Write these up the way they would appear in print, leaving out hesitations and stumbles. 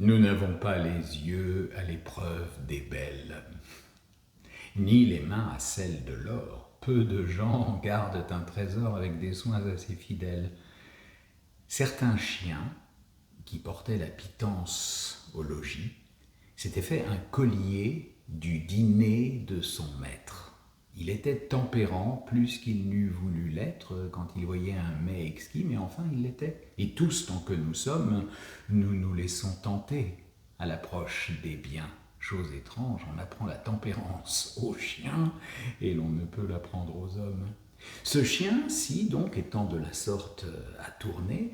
Nous n'avons pas les yeux à l'épreuve des belles, ni les mains à celle de l'or. Peu de gens gardent un trésor avec des soins assez fidèles. Certains chiens, qui portaient la pitance au logis, s'étaient fait un collier du dîner de son maître. Il était tempérant plus qu'il n'eût voulu l'être quand il voyait un mets exquis, mais enfin il l'était. Et tous, tant que nous sommes, nous nous laissons tenter à l'approche des biens. Chose étrange, on apprend la tempérance aux chiens et l'on ne peut l'apprendre aux hommes. Ce chien-ci, donc, étant de la sorte à tourner,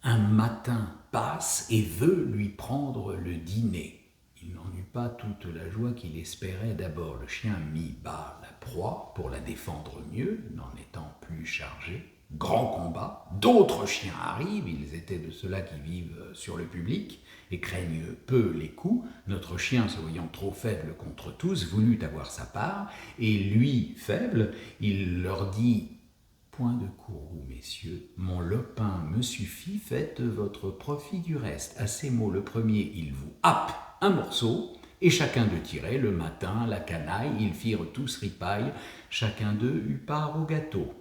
un matin passe et veut lui prendre le dîner. Il n'en eut pas toute la joie qu'il espérait. D'abord, le chien mit bas la proie pour la défendre mieux, n'en étant plus chargé. Grand combat, d'autres chiens arrivent, ils étaient de ceux-là qui vivent sur le public et craignent peu les coups. Notre chien, se voyant trop faible contre tous, voulut avoir sa part, et lui, faible, il leur dit: point de courroux, messieurs, mon lopin me suffit, faites votre profit du reste. À ces mots, le premier, il vous happe un morceau, et chacun d'eux tirait. Le matin, la canaille, ils firent tous ripaille, chacun d'eux eut part au gâteau.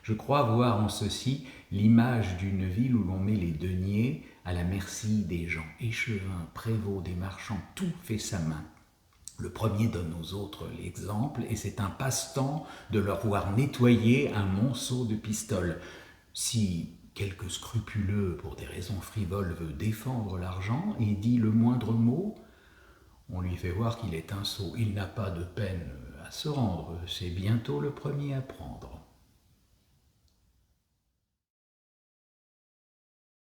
Je crois voir en ceci l'image d'une ville où l'on met les deniers à la merci des gens. Échevins, prévôts, des marchands, tout fait sa main. Le premier donne aux autres l'exemple, et c'est un passe-temps de leur voir nettoyer un monceau de pistoles. Si quelque scrupuleux, pour des raisons frivoles, veut défendre l'argent et dit le moindre mot, on lui fait voir qu'il est un sot. Il n'a pas de peine à se rendre, c'est bientôt le premier à prendre.